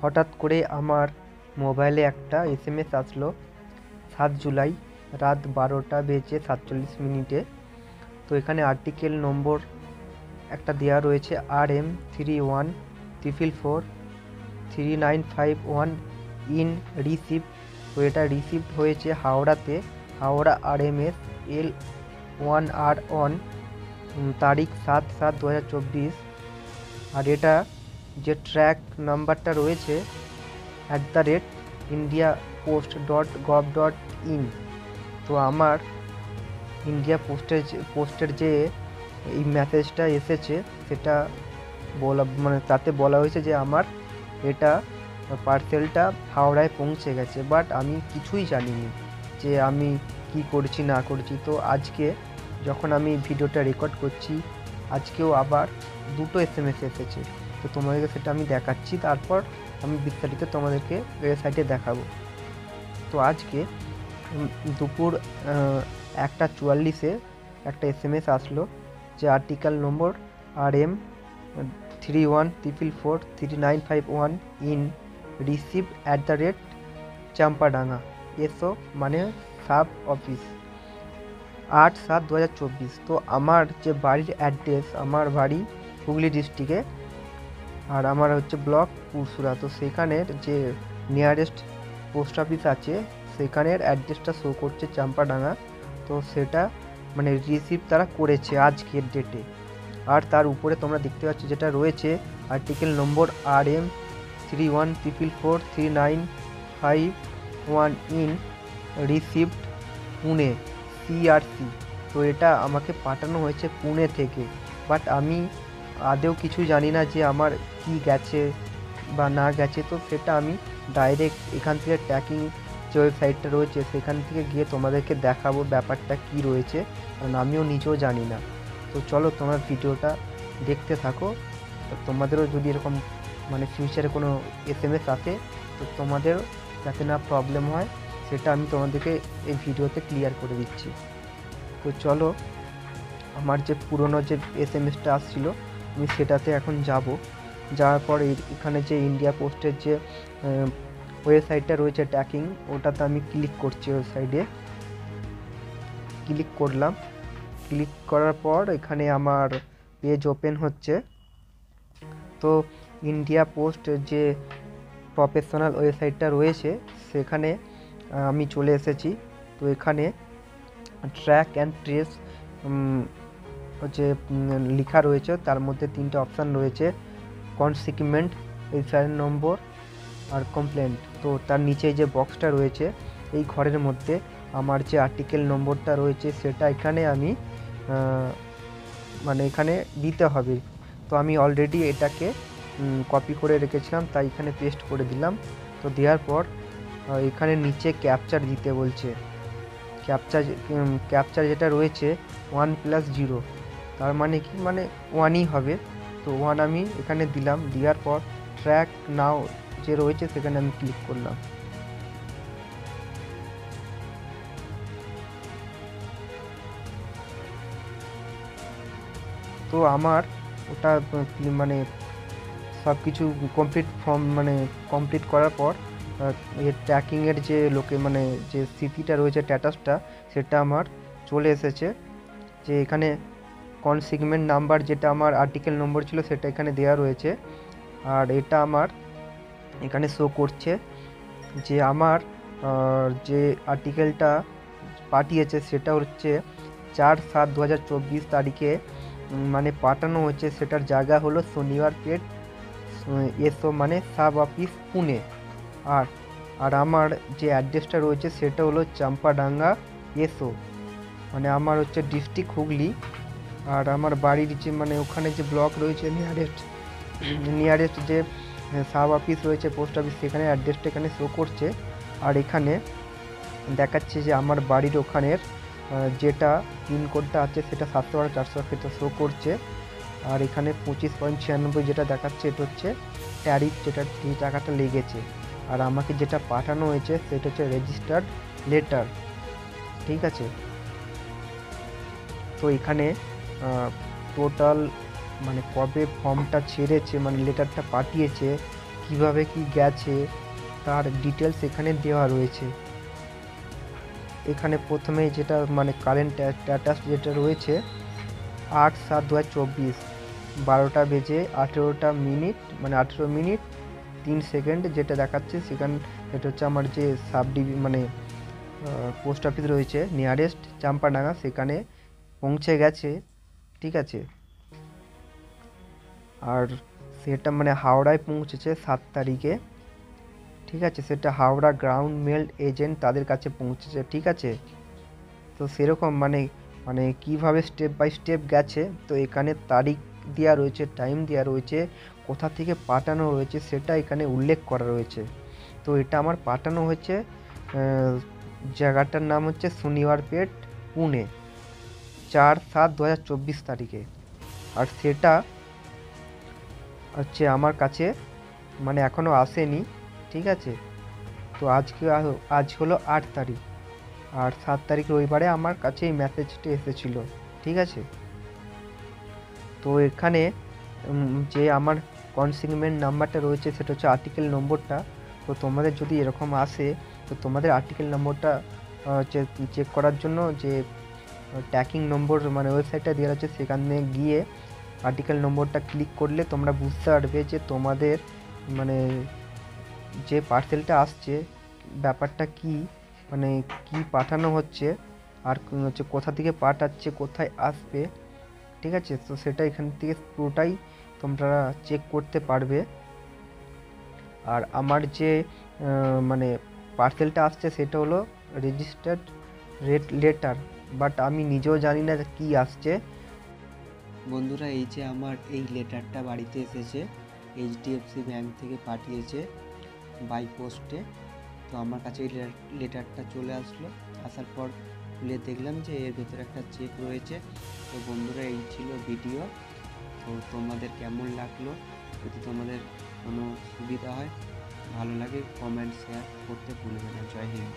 হঠাৎ করে আমার মোবাইলে একটা SMS আসলো 7 জুলাই রাত 12:47 তো এখানে আর্টিকেল নম্বর একটা দেওয়া রয়েছে RM31444395 ইন রিসিভ। তো এটা রিসিভ হয়েছে হাওড়াতে, হাওড়া RMS L1R1 তারিখ 7/7/2024। আর এটা যে ট্র্যাক নাম্বারটা রয়েছে @indiapost.gov.in। তো আমার ইন্ডিয়া পোস্টের যে এই মেসেজটা এসেছে সেটা তাতে বলা হয়েছে যে আমার এটা পার্সেলটা হাওড়ায় পৌঁছে গেছে, বাট আমি কিছুই জানিনি যে আমি কি করছি না করছি। তো আজকে যখন আমি ভিডিওটা রেকর্ড করছি আজকেও আবার 2টো SMS এসেছে, তো তোমাদেরকে সেটা আমি দেখাচ্ছি, তারপর আমি বিস্তারিত তোমাদেরকে ওয়েবসাইটে দেখাবো। তো আজকে দুপুর 1:44 একটা SMS আসলো যে article number RM31444395 in receive @Champadanga এসো মানে সাব অফিস 8/7/2024। তো আমার যে বাড়ির অ্যাড্রেস, আমার বাড়ি হুগলি ডিস্ট্রিক্টে আর আমার হচ্ছে ব্লক পুরসুরা। তো সেখানের যে নিয়ারেস্ট পোস্ট অফিস আছে সেখানের অ্যাড্রেসটা শো করছে চাম্পাডাঙ্গা। তো সেটা মানে রিসিভ তারা করেছে আজকের ডেটে। আর তার উপরে তোমরা দেখতে পাচ্ছ যেটা রয়েছে article number RM31443951 in received Pune CRC। তো এটা আমাকে পাঠানো হয়েছে পুনে থেকে, বাট আমি আদেও কিছু জানি না যে আমার কি গেছে বা না গেছে। তো সেটা আমি ডাইরেক্ট এখান থেকে ট্র্যাকিং যে ওয়েবসাইটটা রয়েছে সেখান থেকে গিয়ে তোমাদেরকে দেখাবো ব্যাপারটা কি রয়েছে, কারণ আমিও নিজেও জানি না। তো চলো তোমরা ভিডিওটা দেখতে থাকো। তো তোমাদেরও যদি এরকম মানে ফিউচারে কোনো SMS আসে তো তোমাদেরও যাতে না প্রবলেম হয় সেটা আমি তোমাদেরকে এই ভিডিওতে ক্লিয়ার করে দিচ্ছি। তো চলো আমার যে পুরনো যে SMS-টা আসছিলো আমি সেটাতে এখন যাব। যাওয়ার পর এখানে যে ইন্ডিয়া পোস্টের যে ওয়েবসাইটটা রয়েছে ট্র্যাকিং, ওটাতে আমি ক্লিক করছি। ওয়েবসাইটে ক্লিক করলাম, ক্লিক করার পর এখানে আমার পেজ ওপেন হচ্ছে। তো ইন্ডিয়া পোস্ট যে প্রফেশনাল ওয়েবসাইটটা রয়েছে সেখানে আমি চলে এসেছি। তো এখানে ট্র্যাক অ্যান্ড ট্রেস যে লেখা রয়েছে তার মধ্যে 3টে অপশান রয়েছে, কনসিগমেন্ট, রেফারেন্স নম্বর আর কমপ্লেন্ট। তো তার নিচে যে বক্সটা রয়েছে এই ঘরের মধ্যে আমার যে আর্টিকেল নম্বরটা রয়েছে সেটা এখানে আমি মানে এখানে দিতে হবে। তো আমি অলরেডি এটাকে কপি করে রেখেছিলাম তাই এখানে পেস্ট করে দিলাম। তো দেওয়ার পর এখানে নিচে ক্যাপচার দিতে বলছে। ক্যাপচার যেটা রয়েছে 1+0, তার মানে কি মানে 1ই হবে। তো 1 আমি এখানে দিলাম। দেওয়ার পর ট্র্যাক নাও যে রয়েছে সেখানে আমি ক্লিক করলাম। তো আমার ওটা মানে সব কিছু কমপ্লিট করার পর এর ট্র্যাকিংয়ের যে মানে যে স্থিতিটা রয়েছে স্ট্যাটাসটা সেটা আমার চলে এসেছে। যে এখানে কনসিগমেন্ট নাম্বার যেটা আমার আর্টিকেল নম্বর ছিল সেটা এখানে দেওয়া রয়েছে। আর এটা আমার এখানে শো করছে যে আমার যে আর্টিকেলটা পাঠিয়েছে সেটা হচ্ছে 4/7/2024 তারিখে মানে পাঠানো হয়েছে। সেটার জায়গা হলো শনিবার পেট এসো মানে সাব অফিস পুনে। আর আমার যে অ্যাড্রেসটা রয়েছে সেটা হলো চাম্পাডাঙ্গা এসো মানে আমার হচ্ছে ডিস্ট্রিক্ট হুগলি। আর আমার বাড়ির যে মানে ওখানে যে ব্লক রয়েছে নিয়ারেস্ট যে সাব অফিস রয়েছে পোস্ট অফিস সেখানে অ্যাড্রেসটা এখানে শো করছে। আর এখানে দেখাচ্ছে যে আমার বাড়ির ওখানের যেটা পিনকোডটা আছে সেটা 712-400 সেটা শো করছে। আর এখানে 25.96 যেটা দেখাচ্ছে এটা হচ্ছে ট্যারিফ, যেটা যে টাকাটা লেগেছে। আর আমাকে যেটা পাঠানো হয়েছে সেটা হচ্ছে রেজিস্টার্ড লেটার, ঠিক আছে। তো এখানে টোটাল মানে কবে ফর্মটা ছেড়েছে মানে লেটারটা পাঠিয়েছে কিভাবে কি গেছে তার ডিটেলস এখানে দেওয়া রয়েছে। এখানে প্রথমে যেটা মানে কারেন্ট স্ট্যাটাস যেটা রয়েছে 8/7/2024 12টা বেজে 18টা মিনিট মানে 18 মিনিট 3 সেকেন্ড যেটা দেখাচ্ছে সেখানে এটা হচ্ছে আমার যে মানে পোস্ট অফিস রয়েছে নিয়ারেস্ট চাম্পাডাঙ্গা, সেখানে পৌঁছে গেছে। ঠিক আছে, আর সেটা মানে হাওড়ায় পৌঁছেছে 7 তারিখে। ঠিক আছে, সেটা হাওড়া গ্রাউন্ড মেল এজেন্ট তাদের কাছে পৌঁছেছে। ঠিক আছে, তো সেরকম মানে মানে কিভাবে স্টেপ বাই স্টেপ গেছে, তো এখানে তারিখ দেওয়া রয়েছে, টাইম দেওয়া রয়েছে, কোথা থেকে পাঠানো রয়েছে সেটা এখানে উল্লেখ করা রয়েছে। তো এটা আমার পাঠানো হয়েছে জায়গাটার নাম হচ্ছে শনিবারপেট, পুনে, 4/7/2024 তারিখে। আর সেটা হচ্ছে আমার কাছে মানে এখনও আসেনি। ঠিক আছে, তো আজ হলো 8 তারিখ, আর 7 তারিখ রবিবারে আমার কাছে এই মেসেজটি এসেছিলো। ঠিক আছে, তো এখানে যে আমার কনসিগনমেন্ট নাম্বারটা রয়েছে সেটা হচ্ছে আর্টিকেল নম্বরটা। তো তোমাদের যদি এরকম আসে তো তোমাদের আর্টিকেল নম্বরটা চেক করার জন্য যে ট্র্যাকিং নম্বর মানে ওয়েবসাইটটা দেওয়া আছে সেখানে গিয়ে আর্টিকেল নম্বরটা ক্লিক করলে তোমরা বুঝতে পারবে যে তোমাদের মানে যে পার্সেলটা আসছে ব্যাপারটা কি, মানে কি পাঠানো হচ্ছে, আর হচ্ছে কোথা থেকে পাঠাচ্ছে, কোথায় আসবে। ঠিক আছে, তো সেটা এখান থেকে পুরোটাই তোমরা চেক করতে পারবে। আর আমার যে মানে পার্সেলটা আসছে সেটা হলো রেজিস্টার্ড লেটার, বাট আমি নিজেও জানি না কি আসছে। বন্ধুরা, এই যে আমার এই লেটারটা বাড়িতে এসেছে, এইচডিএফসি ব্যাংক থেকে পাঠিয়েছে বাই পোস্টে। তো আমার কাছে এই লেটারটা চলে আসলো, আসার পর খুলে দেখলাম যে এর ভেতরে একটা চেক রয়েছে। তো বন্ধুরা, এই ছিল ভিডিও। তো তোমাদের কেমন লাগলো? যদি তোমাদের কোনো সুবিধা হয়, ভালো লাগে, কমেন্ট শেয়ার করতে ভুলবে না। জয় হিন্দ।